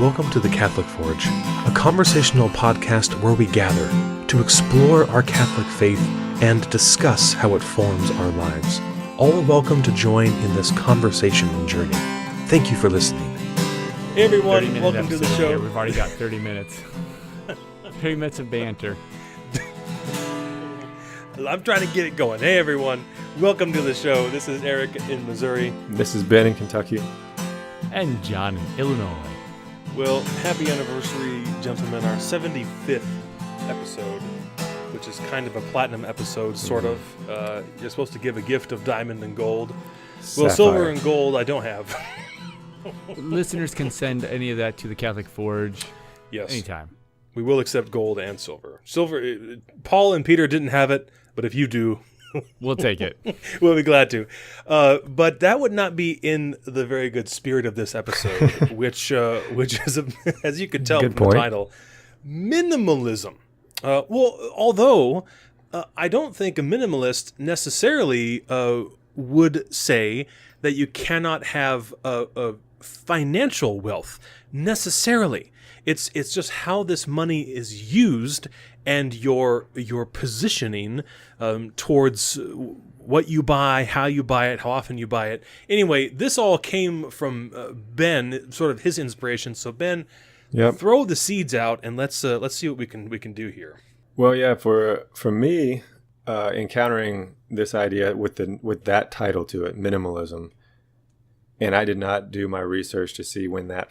welcome to the Catholic Forge, a conversational podcast where we gather to explore our Catholic faith and discuss how it forms our lives. All are welcome to join in this conversation and journey. Thank you for listening. Hey everyone, welcome to the show. Here. We've already got 30 minutes. 30 minutes of banter. I'm trying to get it going. Hey everyone, welcome to the show. This is Eric in Missouri. This is Ben in Kentucky. And John in Illinois. Well, happy anniversary, gentlemen. Our 75th episode, which is kind of a platinum episode, sort of. You're supposed to give a gift of diamond and gold. Well, silver and gold I don't have. Listeners can send any of that to the Catholic Forge. Yes. Anytime. We will accept gold and silver. Silver, Paul and Peter didn't have it, but if you do, we'll take it. We'll be glad to. But that would not be in the very good spirit of this episode, which is, as you can tell from the title, minimalism. Although I don't think a minimalist necessarily would say that you cannot have a financial wealth necessarily. It's just how this money is used and your positioning towards what you buy, how you buy it, how often you buy it. Anyway, this all came from Ben, sort of his inspiration. So Ben, throw the seeds out and let's see what we can do here. Well, yeah, for me, encountering this idea with that title to it, minimalism, and I did not do my research to see when that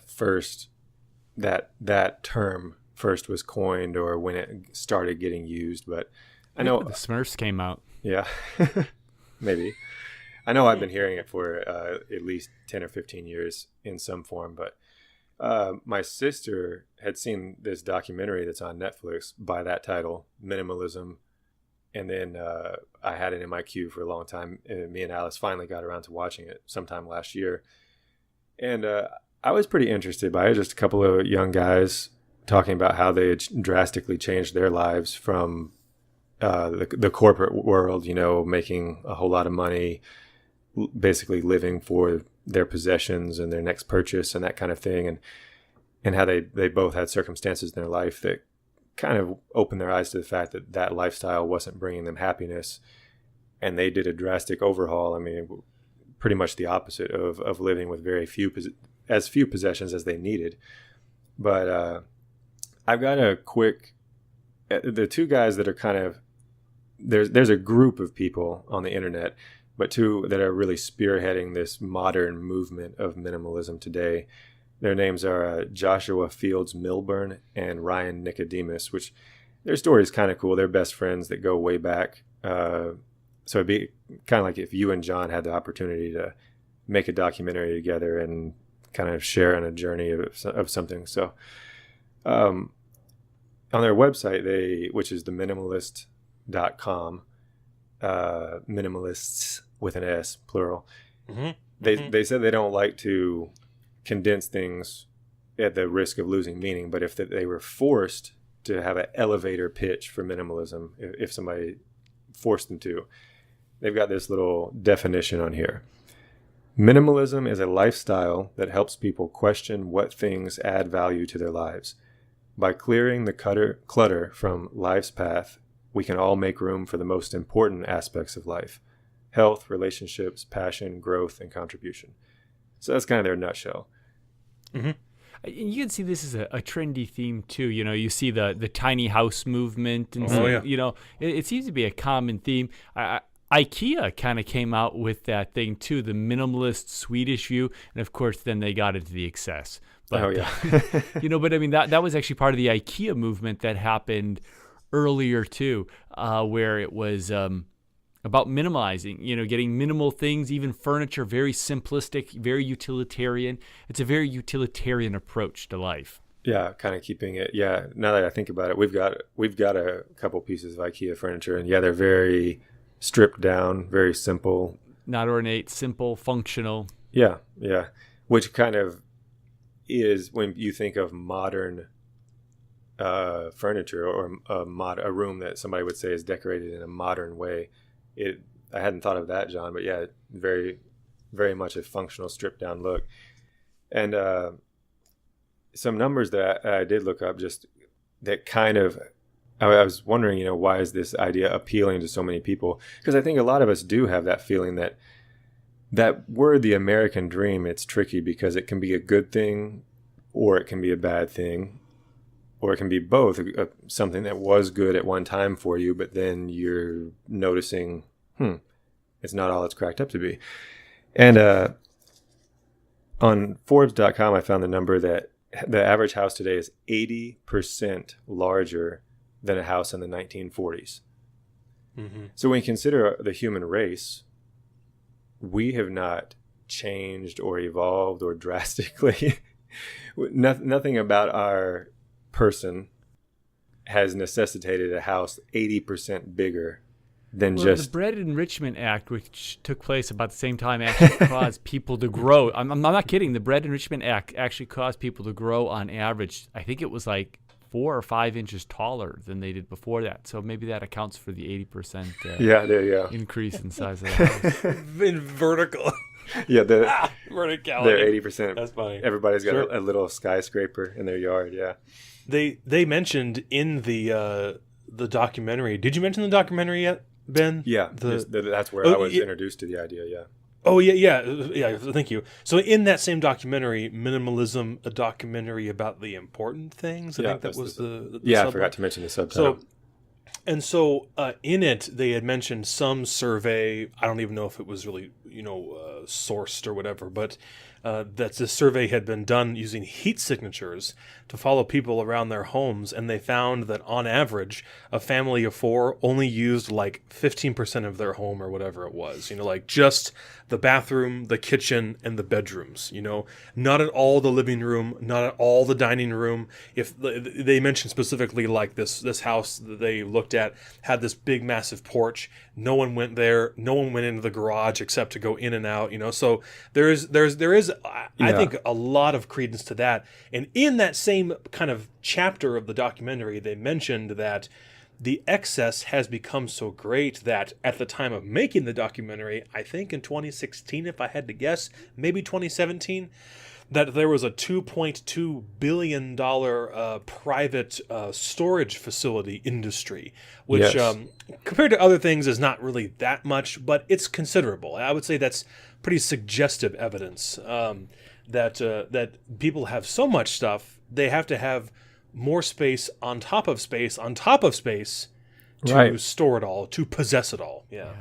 term first was coined or when it started getting used, but I know the Smurfs came out. Yeah, maybe. I know I've been hearing it for at least 10 or 15 years in some form, but my sister had seen this documentary that's on Netflix by that title, Minimalism, and then I had it in my queue for a long time, and me and Alice finally got around to watching it sometime last year, and I was pretty interested by it. Just a couple of young guys talking about how they had drastically changed their lives from the corporate world, making a whole lot of money, basically living for their possessions and their next purchase and that kind of thing. And how they both had circumstances in their life that kind of opened their eyes to the fact that lifestyle wasn't bringing them happiness. And they did a drastic overhaul. I mean, pretty much the opposite of living with few possessions as they needed. But I've got the two guys that are kind of, there's a group of people on the internet, but two that are really spearheading this modern movement of minimalism today. Their names are Joshua Fields Milburn and Ryan Nicodemus, which their story is kind of cool. They're best friends that go way back. So it'd be kind of like if you and John had the opportunity to make a documentary together and kind of share on a journey of something. So on their website, which is theminimalist.com, minimalists with an S, plural, they said they don't like to condense things at the risk of losing meaning, but if they were forced to have an elevator pitch for minimalism, if somebody forced them to, they've got this little definition on here. Minimalism is a lifestyle that helps people question what things add value to their lives. By clearing the clutter from life's path, we can all make room for the most important aspects of life: health, relationships, passion, growth, and contribution. So that's kind of their nutshell. Mm-hmm. You can see this is a trendy theme too. You see the tiny house movement, and it seems to be a common theme. IKEA kind of came out with that thing too, the minimalist Swedish view, and of course then they got into the excess. But, but I mean that was actually part of the IKEA movement that happened earlier too, where it was about minimalizing, getting minimal things, even furniture, very simplistic, very utilitarian. It's a very utilitarian approach to life. Yeah, kind of keeping it. Yeah, now that I think about it, we've got a couple pieces of IKEA furniture, and they're very stripped down, very simple. Not ornate, simple, functional. Yeah. Which kind of is, when you think of modern furniture or a room that somebody would say is decorated in a modern way. I hadn't thought of that, John, but yeah, very, very much a functional, stripped down look. And some numbers that I did look up just that kind of, I was wondering, why is this idea appealing to so many people? Because I think a lot of us do have that feeling that word, the American dream, it's tricky because it can be a good thing or it can be a bad thing, or it can be both, something that was good at one time for you, but then you're noticing, it's not all it's cracked up to be. And on Forbes.com, I found the number that the average house today is 80% larger than a house in the 1940s. Mm-hmm. So when you consider the human race, we have not changed or evolved or drastically. Nothing about our person has necessitated a house 80% bigger than just... The Bread Enrichment Act, which took place about the same time, actually caused people to grow. I'm not kidding. The Bread Enrichment Act actually caused people to grow on average. I think it was like 4 or 5 inches taller than they did before that. So maybe that accounts for the 80% there you go. Increase in size of the house. In vertical. Yeah, verticality. They're 80%. That's funny. Everybody's got a little skyscraper in their yard, yeah. They mentioned in the documentary. Did you mention the documentary yet, Ben? Yeah, that's where I was introduced to the idea, yeah. Oh, yeah, thank you. So in that same documentary, Minimalism, a documentary about the important things, I think that was the I forgot to mention the subtitle. So in it, they had mentioned some survey. I don't even know if it was really, sourced or whatever, but that this survey had been done using heat signatures to follow people around their homes, and they found that on average, a family of 4 only used like 15% of their home or whatever it was. Like just the bathroom, the kitchen, and the bedrooms. Not at all the living room, not at all the dining room. If they mentioned specifically like this house that they looked at had this big massive porch. No one went there. No one went into the garage except to go in and out. So there is I think a lot of credence to that. And in that same kind of chapter of the documentary, they mentioned that the excess has become so great that at the time of making the documentary, I think in 2016, if I had to guess, maybe 2017, that there was a $2.2 billion private storage facility industry, which compared to other things is not really that much, but it's considerable. I would say that's pretty suggestive evidence that people have so much stuff, they have to have more space on top of space on top of space to store it all, to possess it all. Yeah.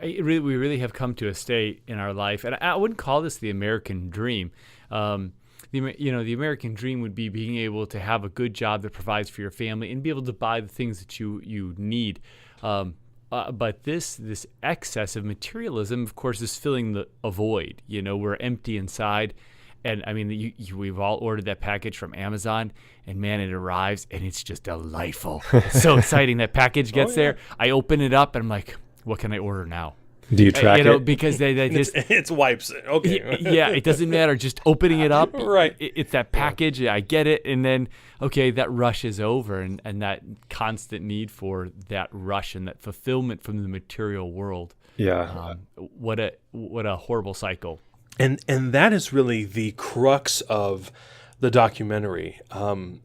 We really have come to a state in our life, and I wouldn't call this the American dream. The American dream would be being able to have a good job that provides for your family and be able to buy the things that you need. But this excess of materialism, of course, is filling a void. We're empty inside. And I mean, we've all ordered that package from Amazon, and man, it arrives, and it's just delightful. It's so exciting. That package gets there. I open it up, and I'm like, what can I order now? Do you track it? Because they just... It's wipes. Okay. Yeah, it doesn't matter. Just opening it up. Right. It's that package. I get it. And then, okay, that rush is over, and that constant need for that rush and that fulfillment from the material world. Yeah. What a horrible cycle. And that is really the crux of the documentary.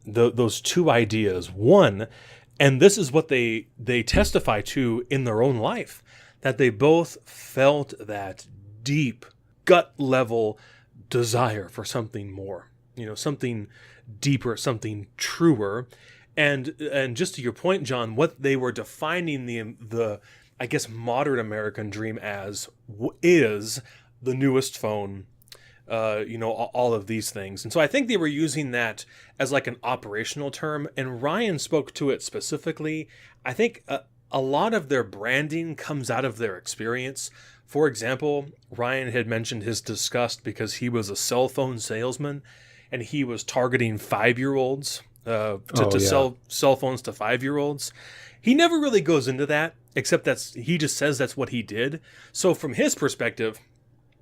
Those two ideas. One, and this is what they testify to in their own life, that they both felt that deep gut level desire for something more, something deeper, something truer. And just to your point, John, what they were defining the I guess modern American dream as is the newest phone, all of these things. And so I think they were using that as like an operational term, and Ryan spoke to it specifically. I think a lot of their branding comes out of their experience. For example, Ryan had mentioned his disgust because he was a cell phone salesman and he was targeting 5-year-olds to sell cell phones to 5-year-olds. He never really goes into that, except he just says that's what he did. So from his perspective,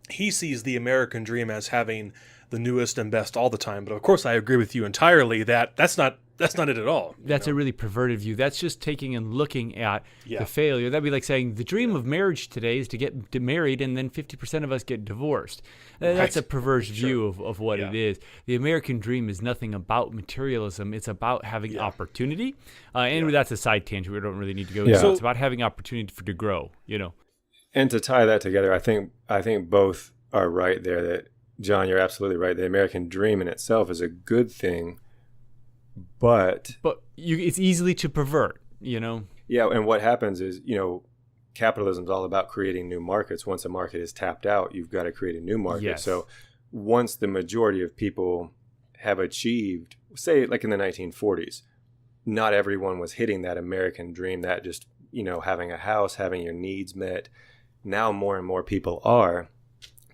he sees the American dream as having the newest and best all the time. But of course, I agree with you entirely that that's not That's not it at all. That's a really perverted view. That's just taking and looking at the failure. That'd be like saying the dream of marriage today is to get married and then 50% of us get divorced. That's a perverse view of what it is. The American dream is nothing about materialism. It's about having opportunity. And that's a side tangent we don't really need to go into. So it's about having opportunity to grow, And to tie that together, I think both are right there. That, John, you're absolutely right. The American dream in itself is a good thing. But it's easily to pervert, Yeah, and what happens is, capitalism is all about creating new markets. Once a market is tapped out, you've got to create a new market. Yes. So once the majority of people have achieved, say like in the 1940s, not everyone was hitting that American dream, that just, having a house, having your needs met. Now more and more people are.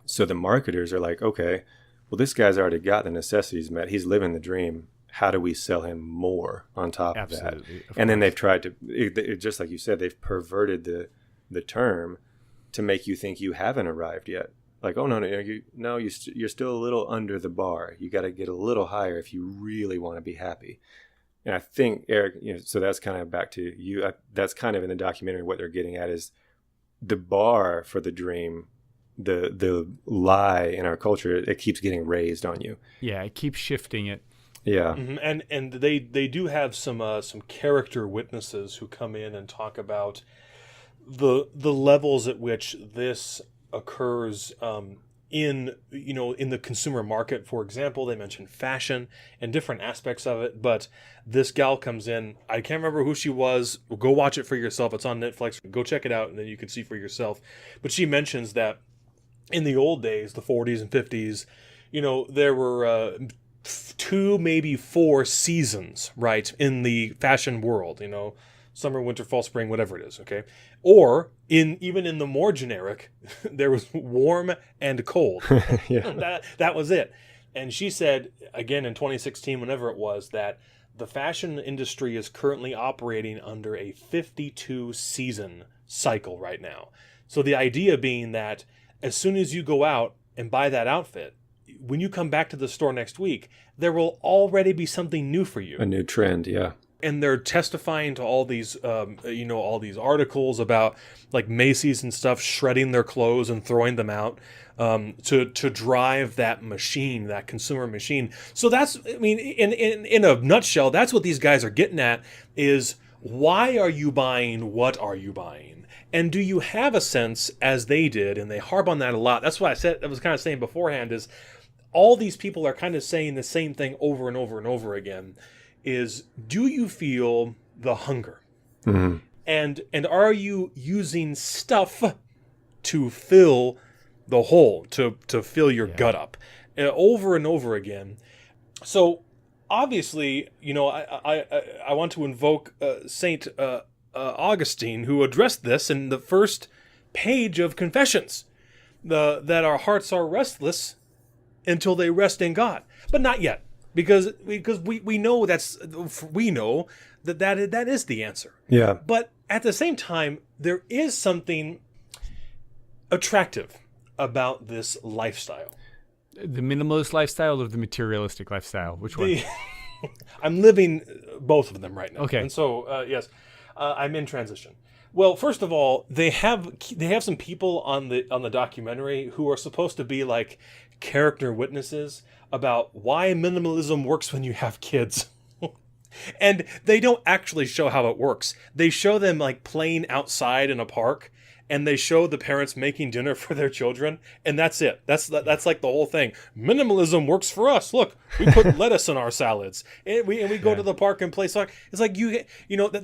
So the marketers are like, okay, well, this guy's already got the necessities met. He's living the dream. How do we sell him more on top of that? And then they've tried to, just like you said, they've perverted the term to make you think you haven't arrived yet. Like, oh, no, you're still a little under the bar. You got to get a little higher if you really want to be happy. And I think, Eric, so that's kind of back to you. That's kind of in the documentary what they're getting at is the bar for the dream, the lie in our culture, it keeps getting raised on you. Yeah, it keeps shifting it. Yeah, and they do have some character witnesses who come in and talk about the levels at which this occurs in the consumer market. For example, they mention fashion and different aspects of it. But this gal comes in. I can't remember who she was. Go watch it for yourself. It's on Netflix. Go check it out, and then you can see for yourself. But she mentions that in the old days, the 40s and 50s, there were 2, maybe 4 seasons, right, in the fashion world, summer, winter, fall, spring, whatever it is, okay? Or even in the more generic, there was warm and cold. That was it. And she said, again, in 2016, whenever it was, that the fashion industry is currently operating under a 52-season cycle right now. So the idea being that as soon as you go out and buy that outfit, when you come back to the store next week, there will already be something new for you. A new trend, yeah. And they're testifying to all these, all these articles about like Macy's and stuff shredding their clothes and throwing them out to drive that machine, that consumer machine. So that's, in a nutshell, that's what these guys are getting at is why are you buying? What are you buying? And do you have a sense, as they did, and they harp on that a lot. That's what I was kind of saying beforehand is all these people are kind of saying the same thing over and over and over again is, do you feel the hunger? Mm-hmm. And are you using stuff to fill the hole, to fill your gut up over and over again? So obviously, I want to invoke Saint Augustine, who addressed this in the first page of Confessions, that our hearts are restless until they rest in God, but not yet, because we know that is the answer. Yeah. But at the same time, there is something attractive about this lifestyle. The minimalist lifestyle or the materialistic lifestyle? Which one? I'm living both of them right now. Okay. And so, yes, I'm in transition. Well, first of all, they have some people on the documentary who are supposed to be like character witnesses about why minimalism works when you have kids. And they don't actually show how it works. They show them like playing outside in a park, and they show the parents making dinner for their children, and that's it. That's like the whole thing. Minimalism works for us. Look, we put lettuce in our salads, and we go to the park and play soccer. It's like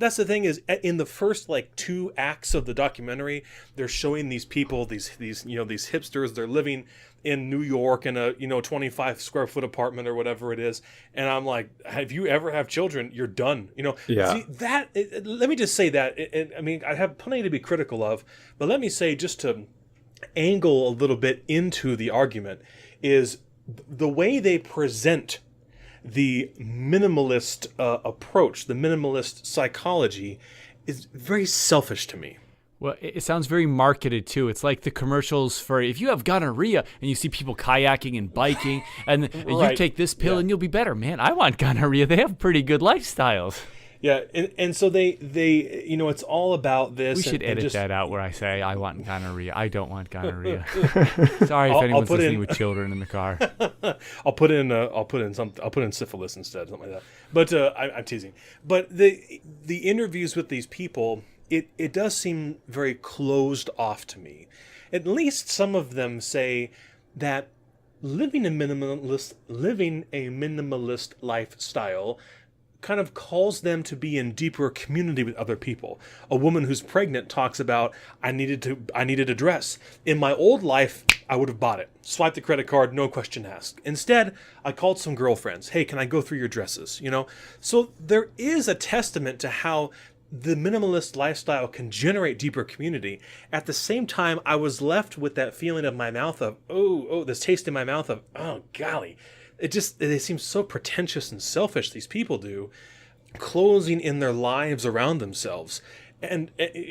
that's the thing is in the first like 2 acts of the documentary, they're showing these people, these hipsters. They're living in New York in a 25 square foot apartment or whatever it is, and I'm like, if you ever have children, you're done. Yeah. See, that. Let me just say that. I have plenty to be critical of, but let me say, just to angle a little bit into the argument, is the way they present the minimalist approach, the minimalist psychology, is very selfish to me. Well, it sounds very marketed too. It's like the commercials for if you have gonorrhea and you see people kayaking and biking and right. you take this pill and you'll be better. Man, I want gonorrhea. They have pretty good lifestyles. Yeah, and so they it's all about this. We should edit that out where I say I want gonorrhea. I don't want gonorrhea. Sorry if anyone's listening with children in the car. I'll put in syphilis instead, something like that. But I'm teasing. But the interviews with these people, it does seem very closed off to me. At least some of them say that living a minimalist lifestyle kind of calls them to be in deeper community with other people. A woman who's pregnant talks about, I needed a dress. In my old life, I would have bought it. Swipe the credit card, no question asked. Instead, I called some girlfriends. Hey, can I go through your dresses? So there is a testament to how the minimalist lifestyle can generate deeper community. At the same time, I was left with that feeling of my mouth of, this taste in my mouth of, oh, golly. They seem so pretentious and selfish, these people do, closing in their lives around themselves. And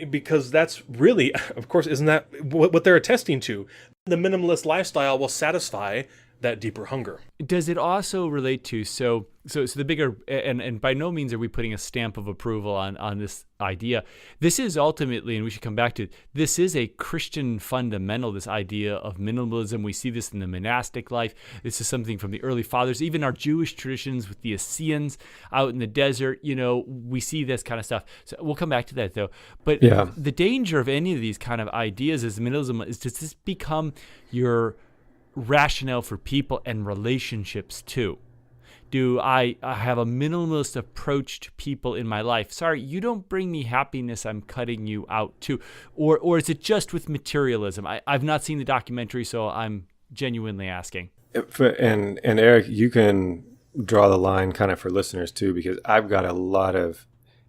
because that's really, of course, isn't that what they're attesting to? The minimalist lifestyle will satisfy that deeper hunger. Does it also relate to, so the bigger, and by no means are we putting a stamp of approval on this idea. This is ultimately, and we should come back to it, this is a Christian fundamental, this idea of minimalism. We see this in the monastic life. This is something from the early fathers, even our Jewish traditions with the Essenes out in the desert, we see this kind of stuff. So we'll come back to that though. But the danger of any of these kind of ideas is minimalism is, does this become your rationale for people and relationships too? Do I have a minimalist approach to people in my life? Sorry, you don't bring me happiness, I'm cutting you out too. Or is it just with materialism? I've not seen the documentary, so I'm genuinely asking. And Eric, you can draw the line kind of for listeners too, because I've got a lot of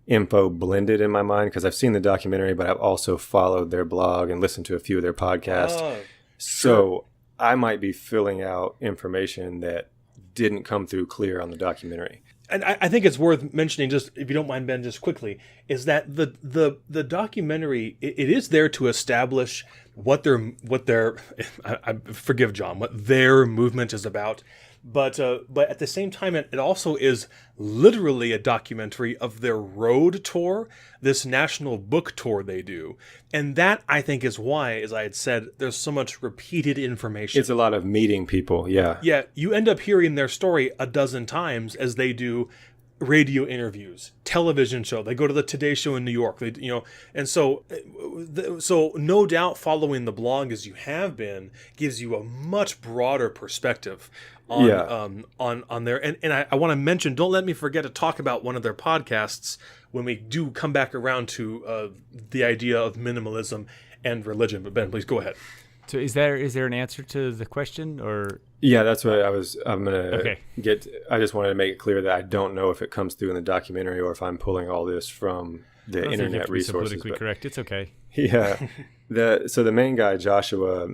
info blended in my mind because I've seen the documentary, but I've also followed their blog and listened to a few of their podcasts. So I might be filling out information that didn't come through clear on the documentary. And I think it's worth mentioning, just if you don't mind, Ben, just quickly, is that the documentary, it is there to establish what their forgive John, what their movement is about. But at the same time, it also is literally a documentary of their road tour, this national book tour they do. And that, I think, is why, as I had said, there's so much repeated information. It's a lot of meeting people, yeah. Yeah, you end up hearing their story a dozen times as they do radio interviews, television show. They go to the Today Show in New York. And so no doubt following the blog as you have been gives you a much broader perspective on there. And I want to mention, don't let me forget to talk about one of their podcasts when we do come back around to the idea of minimalism and religion. But Ben, please go ahead. So is there an answer to the question, or? Yeah, that's what I'm going to get. I just wanted to make it clear that I don't know if it comes through in the documentary or if I'm pulling all this from the internet resources. Politically correct. It's okay. Yeah. So the main guy, Joshua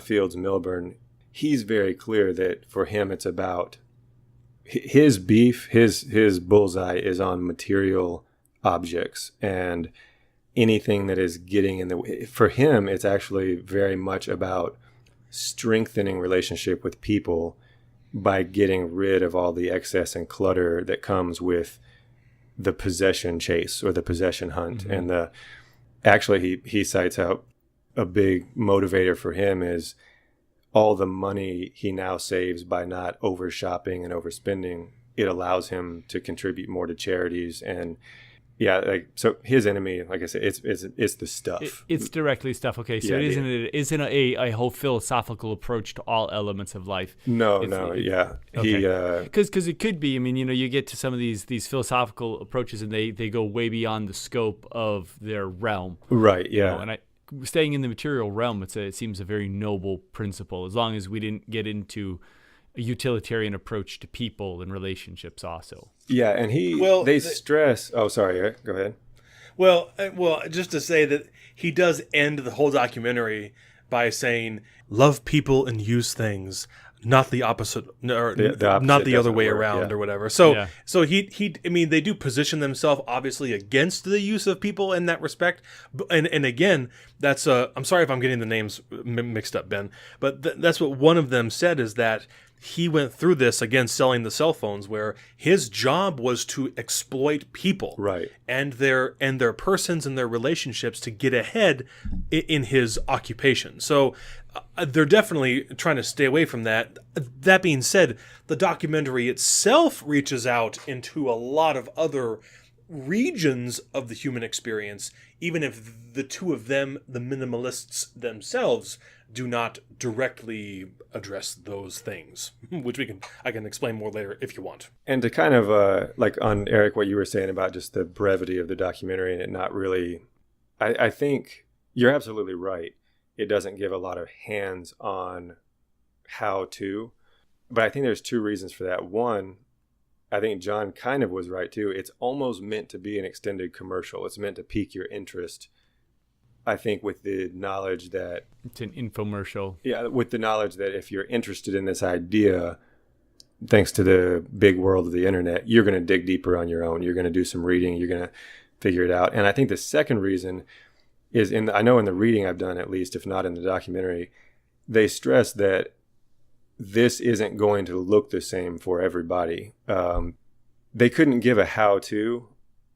Fields Milburn, he's very clear that for him it's about his beef, his bullseye is on material objects and anything that is getting in the way. For him, it's actually very much about strengthening relationship with people by getting rid of all the excess and clutter that comes with the possession chase or the possession hunt. Mm-hmm. And actually he cites out a big motivator for him is all the money he now saves by not over shopping and overspending. It allows him to contribute more to charities. And so his enemy, like I said, it's the stuff. It's directly stuff. Okay, so it isn't a whole philosophical approach to all elements of life. No. Okay. Because it could be. I mean, you get to some of these philosophical approaches, and they go way beyond the scope of their realm. Right. Yeah. And staying in the material realm, it seems a very noble principle. As long as we didn't get into a utilitarian approach to people and relationships also. Yeah, and they stress... Oh, sorry, Eric, go ahead. Well, just to say that he does end the whole documentary by saying, love people and use things, not the opposite, or the opposite not the other way work, around, yeah. or whatever. So I mean, they do position themselves obviously against the use of people in that respect. And again, that's I'm sorry if I'm getting the names mixed up, Ben, but that's what one of them said, is that he went through this, again, selling the cell phones, where his job was to exploit people, right, and their persons and their relationships to get ahead in his occupation. So they're definitely trying to stay away from that. That being said, the documentary itself reaches out into a lot of other regions of the human experience, even if the two of them, the minimalists themselves, do not directly address those things, which I can explain more later if you want. And to kind of like on Eric, what you were saying about just the brevity of the documentary and it not really, I think you're absolutely right. It doesn't give a lot of hands-on how to, but I think there's two reasons for that. One, I think John kind of was right too. It's almost meant to be an extended commercial. It's meant to pique your interest. I think with the knowledge that it's an infomercial. Yeah, with the knowledge that if you're interested in this idea, thanks to the big world of the internet, you're going to dig deeper on your own. You're going to do some reading. You're going to figure it out. And I think the second reason is I know in the reading I've done, at least, if not in the documentary, they stress that this isn't going to look the same for everybody. They couldn't give a how-to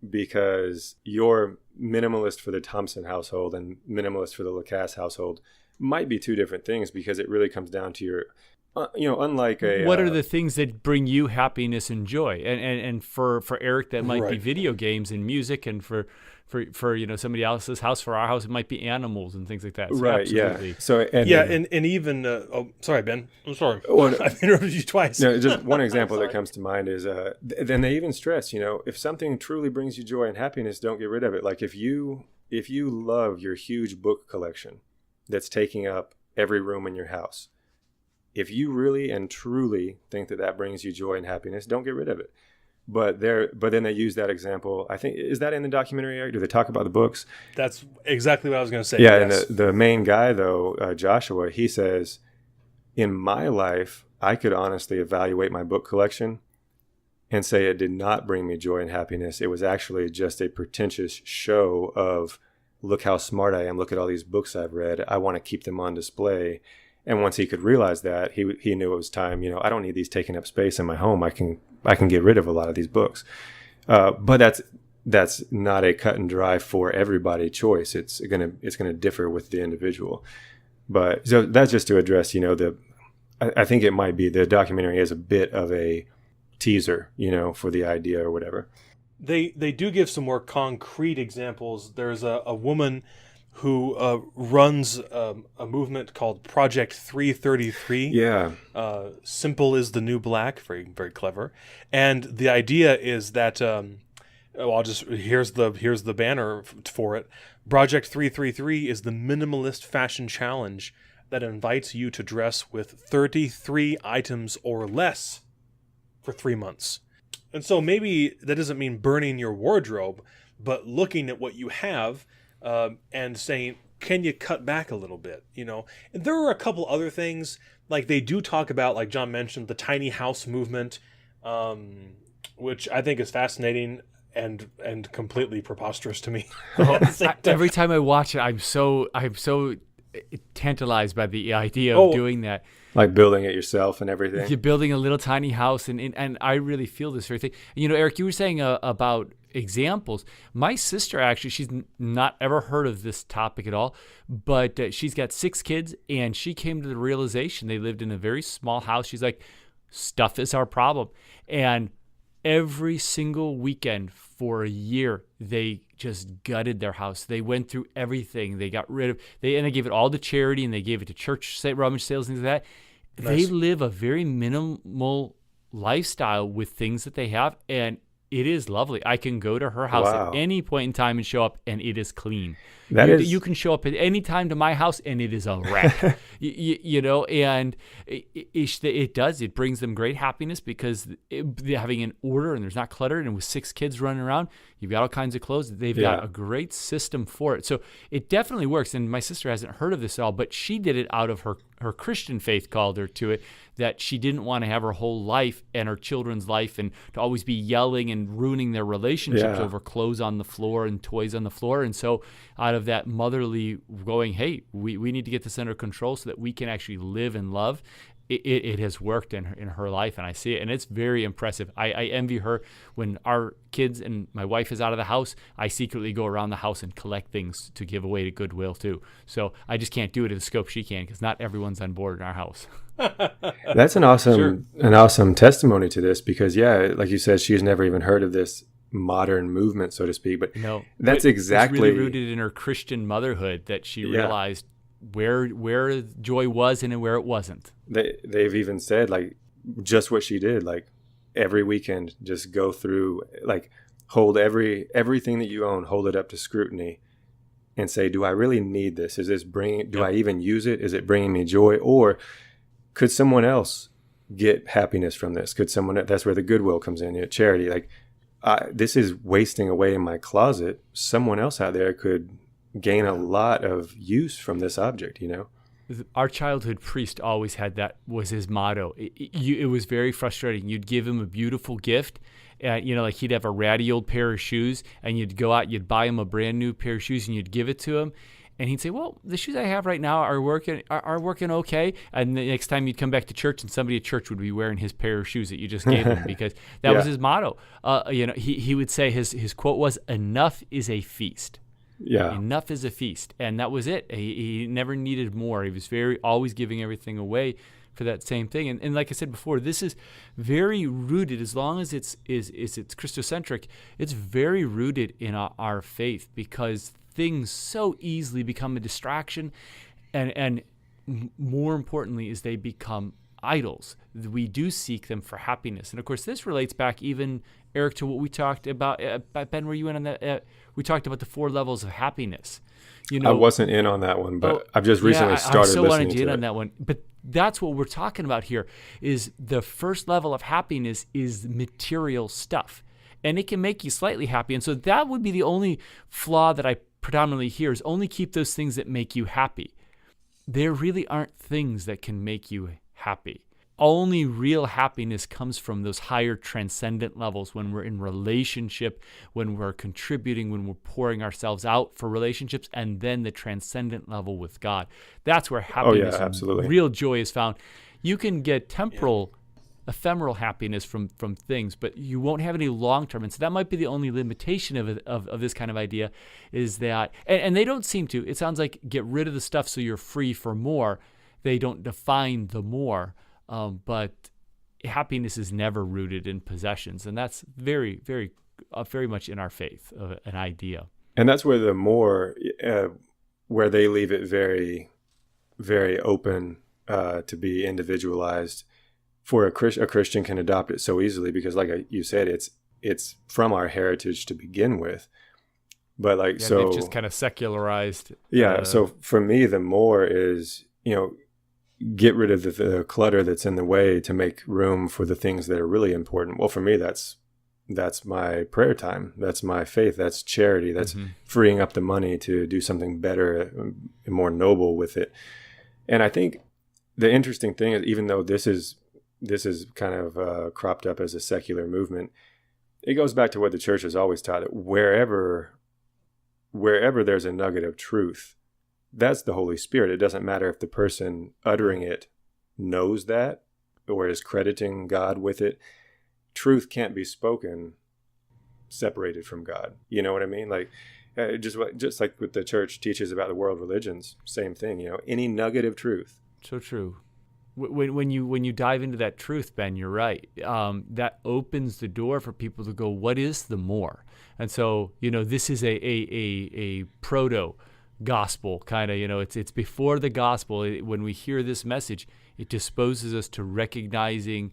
because you're minimalist for the Thompson household and minimalist for the Lacasse household might be two different things, because it really comes down to your, unlike a... What are the things that bring you happiness and joy? And for Eric, that might be video games and music, and for somebody else's house, for our house, it might be animals and things like that. So right, absolutely. yeah. So and even sorry, Ben. I'm sorry. I've interrupted you twice. No, just one example that comes to mind is then they even stress, if something truly brings you joy and happiness, don't get rid of it. Like if you love your huge book collection that's taking up every room in your house, if you really and truly think that brings you joy and happiness, don't get rid of it. But then they use that example. I think, is that in the documentary, Eric? Do they talk about the books? That's exactly what I was going to say. Yeah, yes. And the main guy, though, Joshua, he says, in my life, I could honestly evaluate my book collection and say it did not bring me joy and happiness. It was actually just a pretentious show of, look how smart I am. Look at all these books I've read. I want to keep them on display. And once he could realize that, he knew it was time. I don't need these taking up space in my home. I can get rid of a lot of these books. But that's not a cut and dry for everybody choice. It's gonna differ with the individual. But so that's just to address, I think it might be the documentary is a bit of a teaser, for the idea or whatever. They do give some more concrete examples. There's a woman who runs a movement called Project 333. Yeah. Simple is the new black. Very, very clever. And the idea is that here's the banner for it. Project 333 is the minimalist fashion challenge that invites you to dress with 33 items or less for 3 months. And so maybe that doesn't mean burning your wardrobe, but looking at what you have and saying, can you cut back a little bit? And there are a couple other things, like they do talk about, like John mentioned, the tiny house movement, which I think is fascinating and completely preposterous to me. Every time I watch it, I'm so tantalized by the idea of doing that. Like building it yourself and everything. You're building a little tiny house, and I really feel this very thing. Eric, you were saying about examples. My sister, actually, she's not ever heard of this topic at all, but she's got 6 kids, and she came to the realization they lived in a very small house. She's like, stuff is our problem. And every single weekend for a year, they just gutted their house. They went through everything. They got rid of, they gave it all to charity, and they gave it to church rummage sales, things like that. Nice. They live a very minimal lifestyle with things that they have, and it is lovely. I can go to her house at any point in time and show up, and it is clean. You can show up at any time to my house and it is a wreck. And it brings them great happiness because they're having an order and there's not cluttered, and with 6 kids running around, you've got all kinds of clothes. They've got a great system for it. So it definitely works. And my sister hasn't heard of this at all, but she did it out of her Christian faith called her to it, that she didn't want to have her whole life and her children's life and to always be yelling and ruining their relationships over clothes on the floor and toys on the floor. And so out of that motherly going, hey, we need to get this under control so that we can actually live and love, it has worked in her life, and I see it, and it's very impressive. I envy her. When our kids and my wife is out of the house, I secretly go around the house and collect things to give away to Goodwill too. So I just can't do it at the scope she can, because not everyone's on board in our house. That's an awesome testimony to this, because like you said, she's never even heard of this modern movement, so to speak. But no, that's exactly, it's really rooted in her Christian motherhood that she realized where joy was and where it wasn't. They've even said, like, just what she did, like every weekend, just go through, like, hold everything that you own, hold it up to scrutiny and say, do I really need this? Do I even use it? Is it bringing me joy? Or could someone else get happiness from this? That's where the Goodwill comes in, charity. Like, this is wasting away in my closet. Someone else out there could gain a lot of use from this object, Our childhood priest always had that, was his motto. It was very frustrating. You'd give him a beautiful gift, like he'd have a ratty old pair of shoes, and you'd go out, you'd buy him a brand new pair of shoes, and you'd give it to him, and he'd say, well, the shoes I have right now are working okay. And the next time you'd come back to church, and somebody at church would be wearing his pair of shoes that you just gave him, because that was his motto. He would say, his quote was, "Enough is a feast." Yeah. Enough is a feast. And that was it. He never needed more. He was always giving everything away for that same thing. And like I said before, this is very rooted, as long as it's Christocentric, it's very rooted in our faith, because things so easily become a distraction, and more importantly is they become idols. We do seek them for happiness. And of course, this relates back even, Eric, to what we talked about. Ben, were you in on that? We talked about the 4 levels of happiness. I wasn't in on that one, but I've just recently started listening to it. I so wanted you in on that one. But that's what we're talking about here, is the first level of happiness is material stuff. And it can make you slightly happy. And so that would be the only flaw that I predominantly hear, is only keep those things that make you happy. There really aren't things that can make you happy. Only real happiness comes from those higher transcendent levels, when we're in relationship, when we're contributing, when we're pouring ourselves out for relationships, and then the transcendent level with God. That's where happiness, real joy is found. You can get temporal, ephemeral happiness from things, but you won't have any long-term. And so that might be the only limitation of this kind of idea, is that, and they don't seem to, it sounds like, get rid of the stuff so you're free for more. They don't define the more. But happiness is never rooted in possessions, and that's very, very, very much in our faith, an idea. And that's where the more, where they leave it very, very open to be individualized. For a Christian can adopt it so easily, because, like you said, it's from our heritage to begin with. But they've just kind of secularized. Yeah. So for me, the more is, get rid of the clutter that's in the way to make room for the things that are really important. Well, for me, that's my prayer time. That's my faith. That's charity. That's freeing up the money to do something better and more noble with it. And I think the interesting thing is, even though this is kind of cropped up as a secular movement, it goes back to what the church has always taught, that wherever there's a nugget of truth, that's the Holy Spirit. It doesn't matter if the person uttering it knows that or is crediting God with it. Truth can't be spoken separated from God. You know what I mean? Like, just like what the church teaches about the world religions, same thing. Any nugget of truth. So true. When you dive into that truth, Ben, you're right. That opens the door for people to go, what is the more? And so, this is a proto gospel kind of, it's before the gospel. When we hear this message, it disposes us to recognizing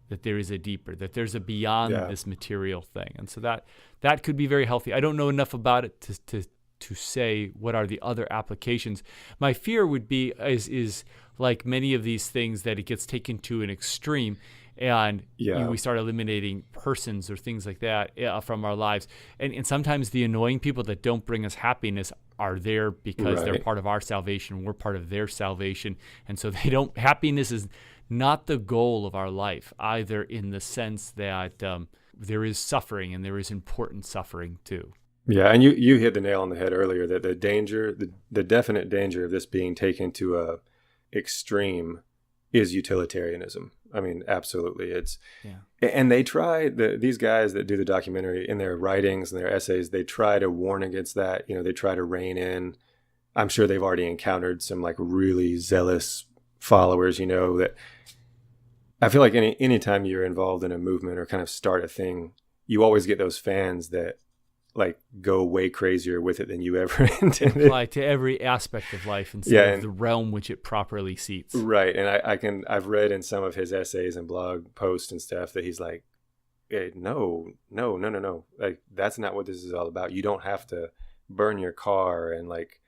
that there is a deeper, that there's a beyond this material thing. And so that could be very healthy. I don't know enough about it to say what are the other applications. My fear would be is like many of these things that it gets taken to an extreme, and we start eliminating persons or things like that from our lives. And sometimes the annoying people that don't bring us happiness are there because they're part of our salvation. We're part of their salvation. And so happiness is not the goal of our life, either, in the sense that there is suffering, and there is important suffering too. Yeah, and you hit the nail on the head earlier, that the danger, the definite danger of this being taken to a extreme is utilitarianism. I mean, absolutely. And they try, these guys that do the documentary, in their writings and their essays, they try to warn against that. They try to rein in. I'm sure they've already encountered some like really zealous followers, that I feel like anytime you're involved in a movement or kind of start a thing, you always get those fans that like go way crazier with it than you ever intended. Apply to every aspect of life instead of the realm which it properly seats. Right. And I've read in some of his essays and blog posts and stuff that he's like, hey, no. Like, that's not what this is all about. You don't have to burn your car and like,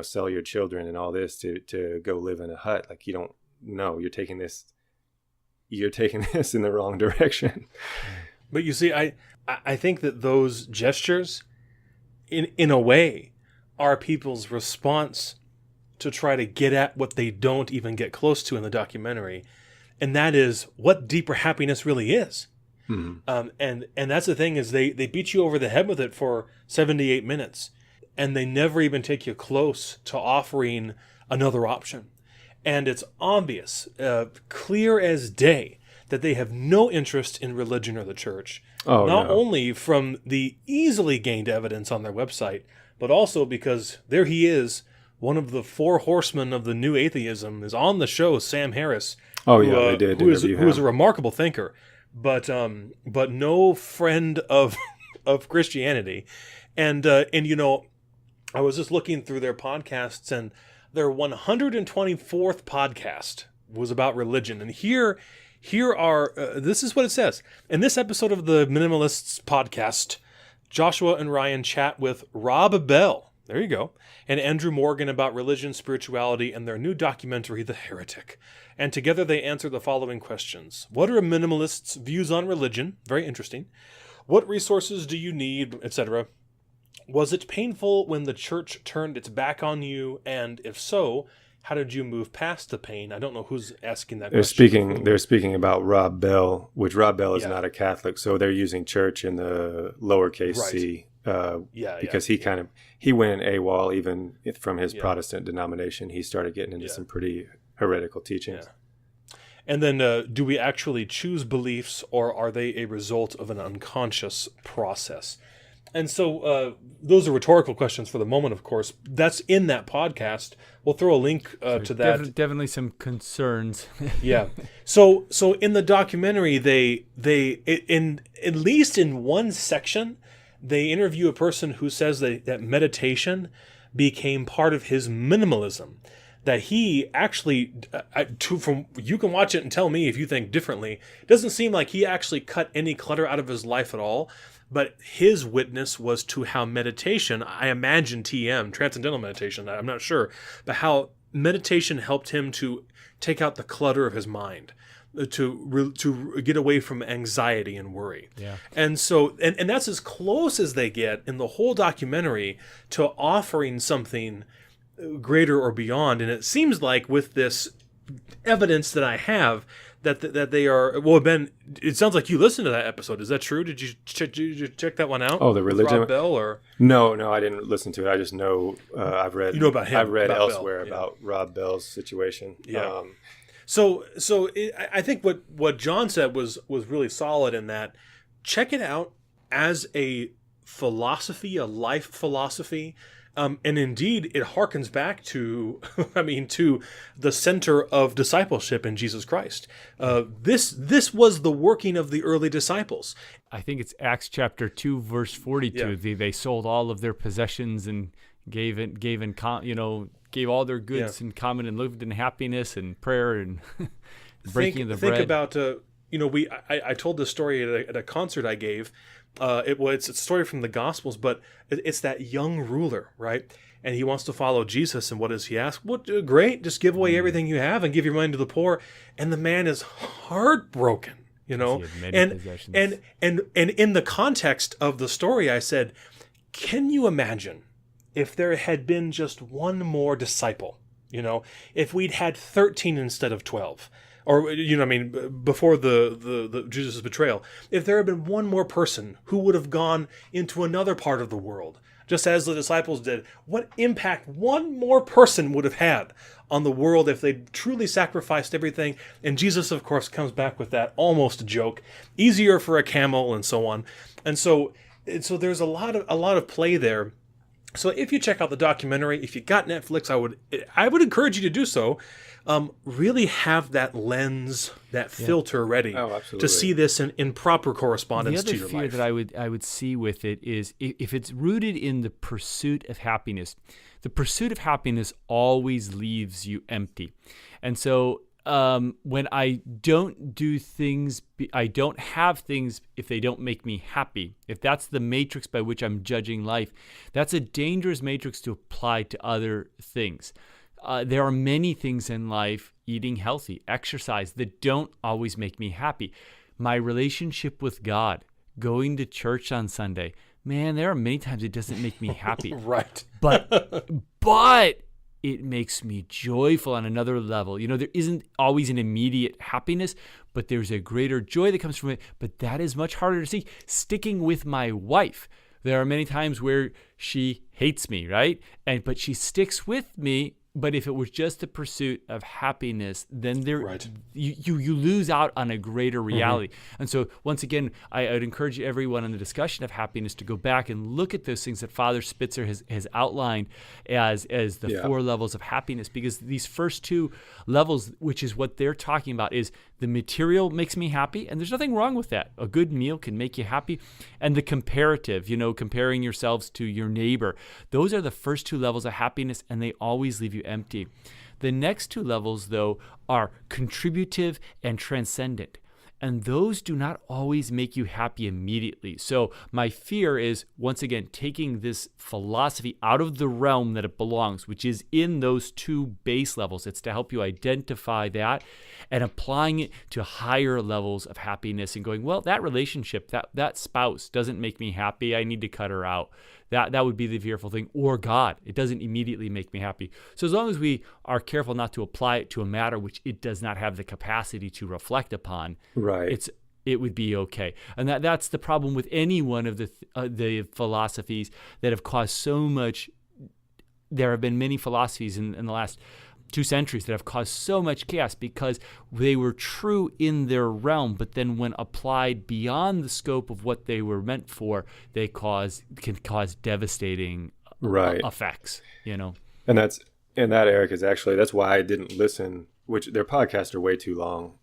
sell your children and all this to go live in a hut. Like, you're taking this in the wrong direction. But you see, I think that those gestures, in a way, are people's response to try to get at what they don't even get close to in the documentary, and that is what deeper happiness really is. Mm-hmm. And that's the thing, is they beat you over the head with it for 78 minutes, and they never even take you close to offering another option. And it's obvious, clear as day, that they have no interest in religion or the church. Not only from the easily gained evidence on their website, but also because there he is, one of the four horsemen of the new atheism, is on the show, Sam Harris. They did. Who is a remarkable thinker, but no friend of Christianity. And I was just looking through their podcasts, and their 124th podcast was about religion. And here are, this is what it says. In this episode of the Minimalists podcast, Joshua and Ryan chat with Rob Bell, there you go, and Andrew Morgan about religion, spirituality, and their new documentary, The Heretic. And together they answer the following questions. What are a minimalist's views on religion? Very interesting. What resources do you need, etc.? Was it painful when the church turned its back on you? And if so, how did you move past the pain? I don't know who's asking that question. They're speaking about Rob Bell, which Rob Bell is not a Catholic, so they're using church in the lowercase c. Because he went AWOL even from his Protestant denomination. He started getting into some pretty heretical teachings. Yeah. And then do we actually choose beliefs, or are they a result of an unconscious process? And so those are rhetorical questions for the moment, of course. That's in that podcast. We'll throw a link to that. Definitely some concerns. Yeah. So in the documentary, they in at least in one section, they interview a person who says that meditation became part of his minimalism. That he actually, you can watch it and tell me if you think differently. It doesn't seem like he actually cut any clutter out of his life at all. But his witness was to how meditation, I imagine TM, transcendental meditation, I'm not sure, but how meditation helped him to take out the clutter of his mind, to get away from anxiety and worry. Yeah. And so, and that's as close as they get in the whole documentary to offering something greater or beyond. And it seems like with this evidence that I have, that they are, well, Ben, it sounds like you listened to that episode. Is that true? Did you check that one out? Oh, the religion. Rob Bell, or no, I didn't listen to it. I just know I've read. You know about him. I've read about elsewhere Bell. about Rob Bell's situation. Yeah. I think what John said was really solid in that. Check it out as a philosophy, a life philosophy. And indeed, it harkens back to, to the center of discipleship in Jesus Christ. This was the working of the early disciples. I think it's Acts chapter 2, verse 42. Yeah. They sold all of their possessions and gave all their goods in common, and lived in happiness and prayer and breaking of the bread. Think about, I told this story at a concert I gave, It's a story from the Gospels, but it's that young ruler, right? And he wants to follow Jesus. And what does he ask? Well, great, just give away everything you have and give your money to the poor. And the man is heartbroken, and in the context of the story, I said, can you imagine if there had been just one more disciple, if we'd had 13 instead of 12, or, before the Jesus' betrayal, if there had been one more person who would have gone into another part of the world, just as the disciples did, what impact one more person would have had on the world if they truly sacrificed everything. And Jesus, of course, comes back with that almost joke, easier for a camel and so on. And so there's a lot of play there. So if you check out the documentary, if you got Netflix, I would encourage you to do so. Really have that lens, that filter ready to see this in proper correspondence to your life. The other fear that I would see with it is if it's rooted in the pursuit of happiness, the pursuit of happiness always leaves you empty. And so when I don't do things, I don't have things if they don't make me happy. If that's the matrix by which I'm judging life, that's a dangerous matrix to apply to other things. There are many things in life, eating healthy, exercise, that don't always make me happy. My relationship with God, going to church on Sunday, man, there are many times it doesn't make me happy. Right. But it makes me joyful on another level. There isn't always an immediate happiness, but there's a greater joy that comes from it. But that is much harder to see. Sticking with my wife, there are many times where she hates me, right? But she sticks with me. But if it was just the pursuit of happiness, then you lose out on a greater reality. Mm-hmm. And so once again, I would encourage everyone in the discussion of happiness to go back and look at those things that Father Spitzer has outlined as the 4 levels of happiness, because these first 2 levels, which is what they're talking about, is the material makes me happy, and there's nothing wrong with that. A good meal can make you happy. And the comparative, comparing yourselves to your neighbor, those are the first 2 levels of happiness, and they always leave you empty. The next 2 levels, though, are contributive and transcendent. And those do not always make you happy immediately. So my fear is, once again, taking this philosophy out of the realm that it belongs, which is in those 2 base levels. It's to help you identify that and applying it to higher levels of happiness and going, well, that relationship, that spouse doesn't make me happy. I need to cut her out. That would be the fearful thing. Or God, it doesn't immediately make me happy. So as long as we are careful not to apply it to a matter which it does not have the capacity to reflect upon, right, it would be okay. And that's the problem with any one of the philosophies that have caused so much. There have been many philosophies in the last 2 centuries that have caused so much chaos because they were true in their realm, but then when applied beyond the scope of what they were meant for, they can cause devastating effects. And that, Eric, is actually, that's why I didn't listen. Which their podcasts are way too long.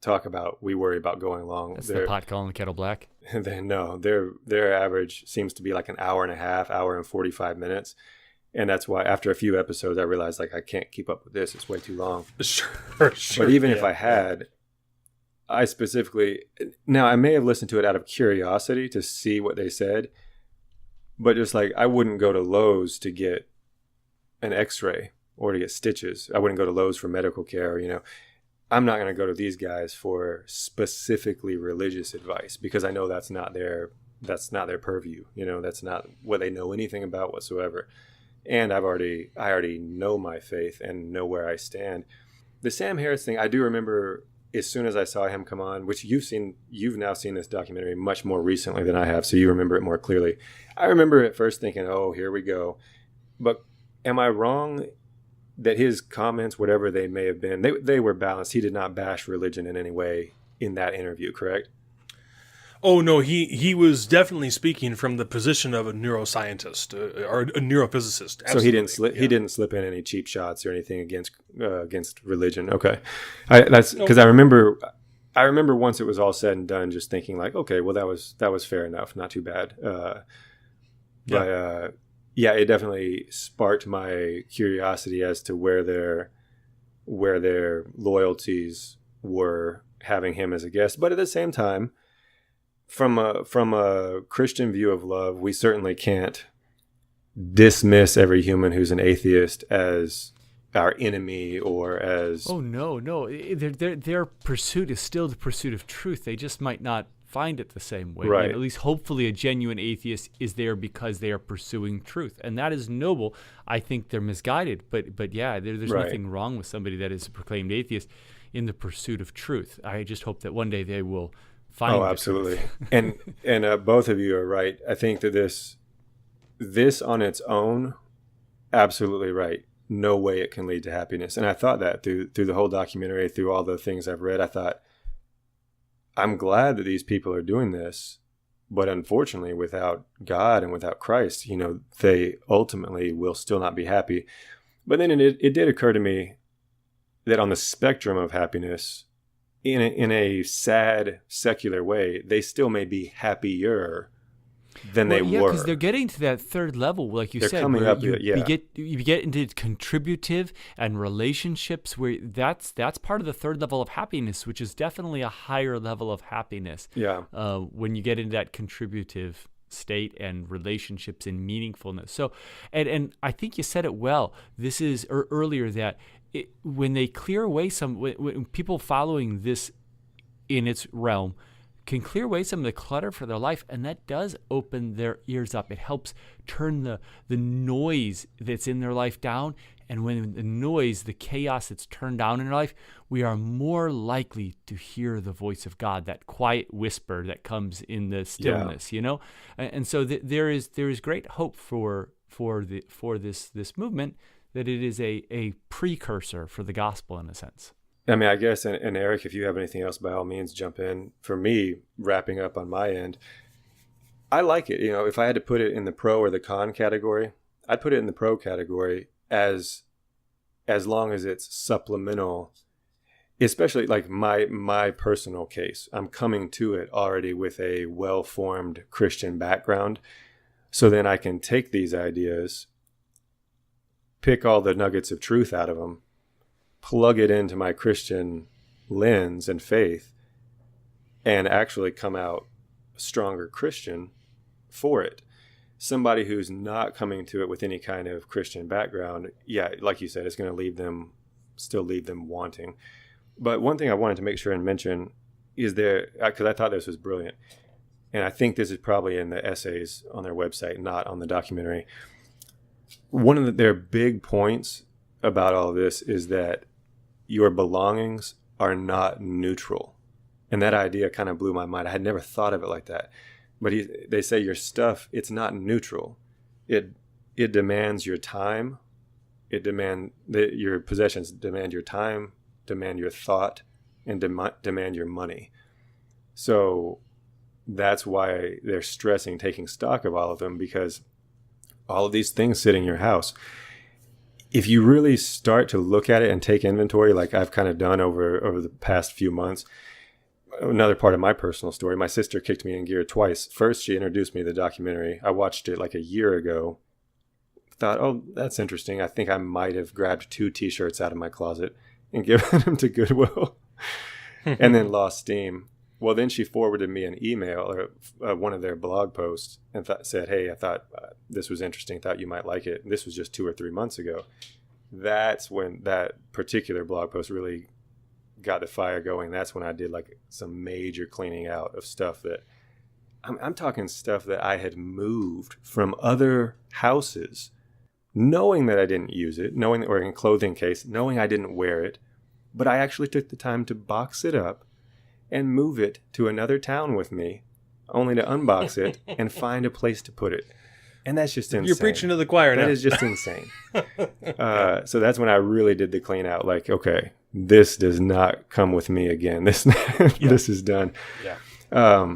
Talk about, we worry about going long. That's the pot calling the kettle black. No, their average seems to be like an hour and a half, hour and 45 minutes. And that's why after a few episodes, I realized I can't keep up with this. It's way too long. Sure. But even if I had, I may have listened to it out of curiosity to see what they said, but just I wouldn't go to Lowe's to get an x-ray or to get stitches. I wouldn't go to Lowe's for medical care. I'm not going to go to these guys for specifically religious advice because I know that's not their purview. That's not what they know anything about whatsoever. And I already know my faith and know where I stand. The Sam Harris thing, I do remember as soon as I saw him come on, which you've now seen this documentary much more recently than I have, so you remember it more clearly. I remember at first thinking, oh, here we go. But am I wrong that his comments, whatever they may have been, they were balanced? He did not bash religion in any way in that interview, correct? Oh, no, he was definitely speaking from the position of a neuroscientist or a neurophysicist. Absolutely. So he didn't slip in any cheap shots or anything against religion. Okay. Because I remember once it was all said and done, just thinking okay, well, that was fair enough. Not too bad. But it definitely sparked my curiosity as to where their loyalties were having him as a guest. But at the same time, from a Christian view of love, we certainly can't dismiss every human who's an atheist as our enemy or as... Oh, no. Their pursuit is still the pursuit of truth. They just might not find it the same way. Right. At least hopefully a genuine atheist is there because they are pursuing truth. And that is noble. I think they're misguided. But yeah, there's Right. nothing wrong with somebody that is a proclaimed atheist in the pursuit of truth. I just hope that one day they will find Oh, absolutely. and both of you are right. I think that this on its own, absolutely right. No way it can lead to happiness. And I thought that through the whole documentary, through all the things I've read, I thought, I'm glad that these people are doing this, but unfortunately without God and without Christ, they ultimately will still not be happy. But then it did occur to me that on the spectrum of happiness, in a sad, secular way, they still may be happier than they were. Because they're getting to that third level, like you They're said, coming where up, you yeah. get into contributive and relationships, where that's part of the third level of happiness, which is definitely a higher level of happiness. Yeah. When you get into that contributive state and relationships and meaningfulness. So, and I think you said it well. This is earlier that when they clear away when people following this in its realm can clear away some of the clutter for their life, and that does open their ears up. It helps turn the noise that's in their life down, and when the noise, the chaos that's turned down in their life, we are more likely to hear the voice of God, that quiet whisper that comes in the stillness, And so there is great hope for this movement, that it is a precursor for the gospel in a sense. I mean, I guess, and Eric, if you have anything else, by all means, jump in. For me, wrapping up on my end, I like it. If I had to put it in the pro or the con category, I'd put it in the pro category as long as it's supplemental, especially like my personal case. I'm coming to it already with a well-formed Christian background. So then I can take these ideas, pick all the nuggets of truth out of them, plug it into my Christian lens and faith, and actually come out a stronger Christian for it. Somebody who's not coming to it with any kind of Christian background, yeah, like you said, it's going to still leave them wanting. But one thing I wanted to make sure and mention is because I thought this was brilliant, and I think this is probably in the essays on their website, not on the documentary. One of their big points about all of this is that your belongings are not neutral. And that idea kind of blew my mind. I had never thought of it like that. But they say your stuff, it's not neutral. It demands your time. Your possessions demand your time, demand your thought, and demand your money. So that's why they're stressing taking stock of all of them, because all of these things sit in your house. If you really start to look at it and take inventory, like I've kind of done over the past few months, another part of my personal story, my sister kicked me in gear twice. First, she introduced me to the documentary. I watched it like a year ago. Thought, oh, that's interesting. I think I might have grabbed 2 T-shirts out of my closet and given them to Goodwill and then lost steam. Well, then she forwarded me an email or one of their blog posts and said, hey, I thought this was interesting. Thought you might like it. And this was just 2 or 3 months ago. That's when that particular blog post really got the fire going. That's when I did like some major cleaning out of stuff that I'm talking stuff that I had moved from other houses, knowing that I didn't use it, or in a clothing case, knowing I didn't wear it, but I actually took the time to box it up and move it to another town with me, only to unbox it and find a place to put it. And that's just insane. You're preaching to the choir now. That is just insane. So that's when I really did the clean out. Like, okay, this does not come with me again. This is done. Yeah.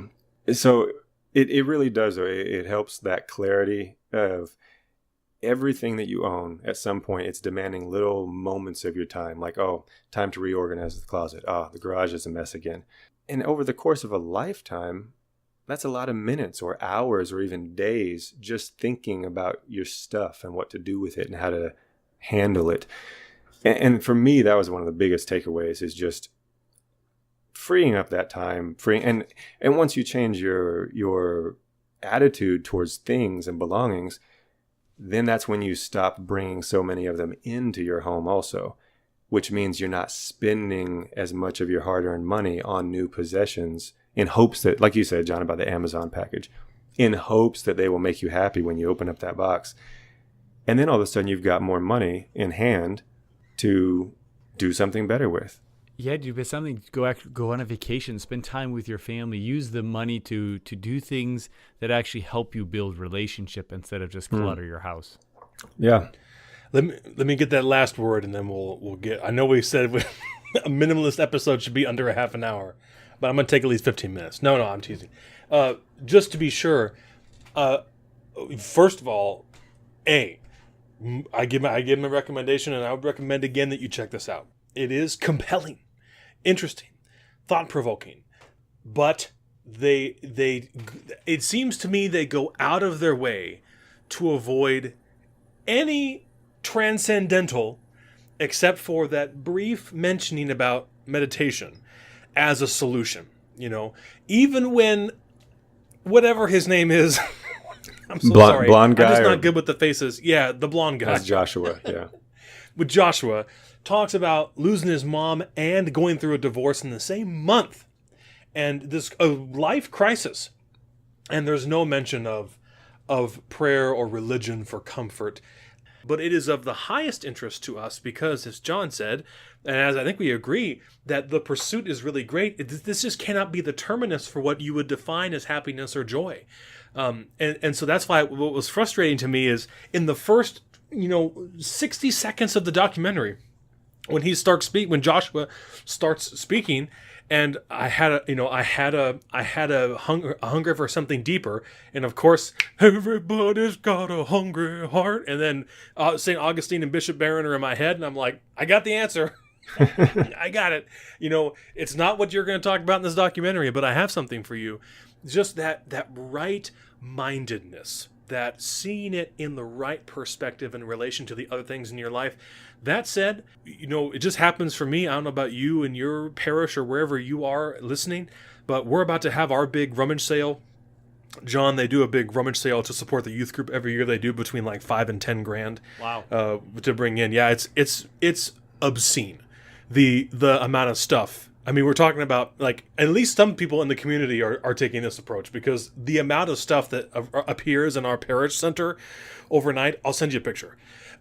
So it really does, though. It helps that clarity of everything that you own. At some point, it's demanding little moments of your time. Like, oh, time to reorganize the closet. Oh, the garage is a mess again. And over the course of a lifetime, that's a lot of minutes or hours or even days just thinking about your stuff and what to do with it and how to handle it. And for me, that was one of the biggest takeaways, is just freeing up that time, and once you change your attitude towards things and belongings, then that's when you stop bringing so many of them into your home also, which means you're not spending as much of your hard-earned money on new possessions in hopes that, like you said, John, about the Amazon package, in hopes that they will make you happy when you open up that box. And then all of a sudden you've got more money in hand to do something better with. Yeah, do something. Go on a vacation, spend time with your family. Use the money to do things that actually help you build relationship instead of just clutter your house. Yeah. Let me get that last word, and then we'll get. I know we said a minimalist episode should be under a half an hour, but I'm gonna take at least 15 minutes. No, I'm teasing. Just to be sure. First of all, I give him a recommendation, and I would recommend again that you check this out. It is compelling, interesting, thought-provoking, but it seems to me they go out of their way to avoid any transcendental, except for that brief mentioning about meditation as a solution. Even when whatever his name is, I'm so sorry, blonde guy, I'm just not good with the faces. Yeah, the blonde guy. That's Joshua. Yeah, with Joshua. Talks about losing his mom and going through a divorce in the same month, and this life crisis, and there's no mention of prayer or religion for comfort, but it is of the highest interest to us because, as John said, and as I think we agree, that the pursuit is really great. This just cannot be the terminus for what you would define as happiness or joy, and so that's why what was frustrating to me is in the first 60 seconds of the documentary. When Joshua starts speaking, and I had a hunger for something deeper, and of course, everybody's got a hungry heart, and then St. Augustine and Bishop Barron are in my head, and I'm like, I got the answer, I got it. It's not what you're going to talk about in this documentary, but I have something for you. Just that right-mindedness, that seeing it in the right perspective in relation to the other things in your life. That said, it just happens for me. I don't know about you in your parish or wherever you are listening, but we're about to have our big rummage sale. John, they do a big rummage sale to support the youth group every year. They do between like $5,000 and $10,000. Wow. To bring in. Yeah, it's obscene. The amount of stuff. I mean, we're talking about like at least some people in the community are taking this approach because the amount of stuff that appears in our parish center overnight. I'll send you a picture.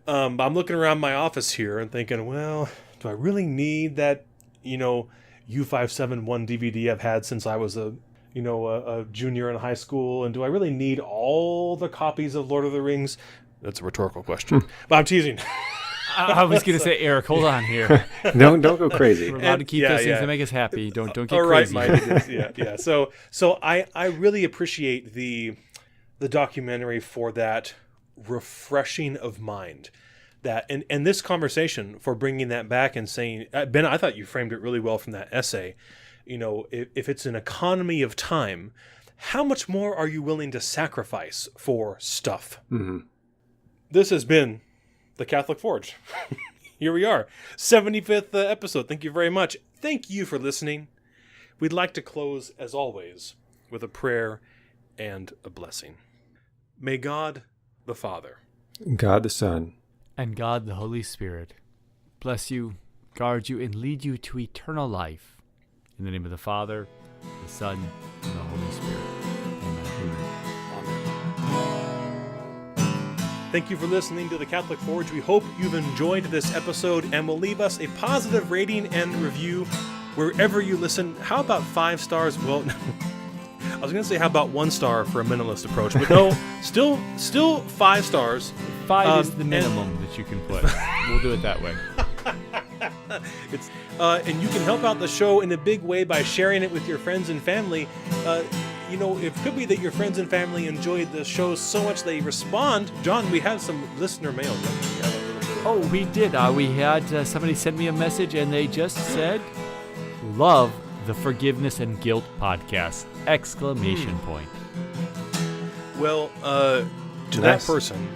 I'm looking around my office here and thinking, well, do I really need that, U571 DVD I've had since I was a junior in high school? And do I really need all the copies of Lord of the Rings? That's a rhetorical question, but I'm teasing. I was going to say, Eric, hold on here. Don't go crazy. We're allowed to keep those things that make us happy. Don't get all crazy. Right, Mike. Yeah. So I really appreciate the documentary for that refreshing of mind, that and this conversation for bringing that back and saying, Ben, I thought you framed it really well from that essay. If it's an economy of time, how much more are you willing to sacrifice for stuff? Mm-hmm. This has been the Catholic Forge. Here we are, 75th episode. Thank you very much. Thank you for listening. We'd like to close, as always, with a prayer and a blessing. May God the Father, God the Son, and God the Holy Spirit bless you, guard you, and lead you to eternal life. In the name of the Father, the Son, and the Holy Spirit. Thank you for listening to the Catholic Forge. We hope you've enjoyed this episode and will leave us a positive rating and review wherever you listen. How about 5 stars? Well, I was going to say how about 1 star for a minimalist approach, but no, still 5 stars. 5 is the minimum that you can put. We'll do it that way. And you can help out the show in a big way by sharing it with your friends and family. It could be that your friends and family enjoyed the show so much they respond. John, we have some listener mail. Oh, we did. We had somebody send me a message, and they just said, "Love the Forgiveness and Guilt podcast!" Exclamation point. Well, to that person,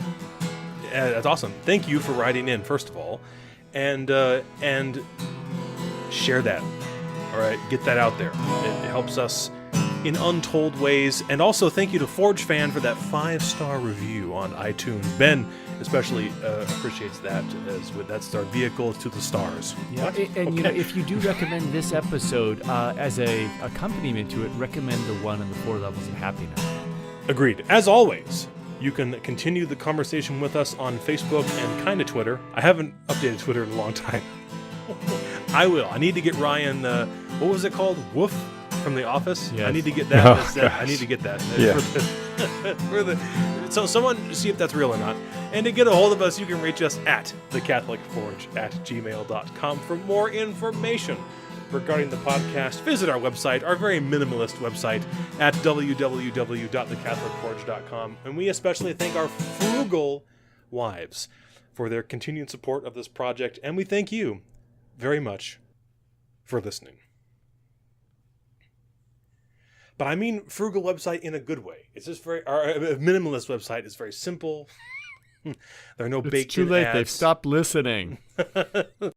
that's awesome. Thank you for writing in, first of all, and share that. All right, get that out there. It helps us in untold ways. And also thank you to Forge Fan for that 5-star review on iTunes. Ben especially appreciates that, as that's our vehicle to the stars. Yeah, and you know, if you do recommend this episode as a accompaniment to it, recommend the 1 and the 4 levels of happiness. Agreed. As always, you can continue the conversation with us on Facebook and kind of Twitter. I haven't updated Twitter in a long time. I will. I need to get Ryan, what was it called? Woof from The Office? Yes. I need to get that. I need to get that. Yeah. So someone see if that's real or not. And to get a hold of us, you can reach us at thecatholicforge@gmail.com for more information regarding the podcast. Visit our website, our very minimalist website, at www.thecatholicforge.com. And we especially thank our frugal wives for their continued support of this project. And we thank you very much for listening. But I mean frugal website in a good way. It's just our minimalist website is very simple. There are no baked-in ads. It's too late. Ads. They've stopped listening.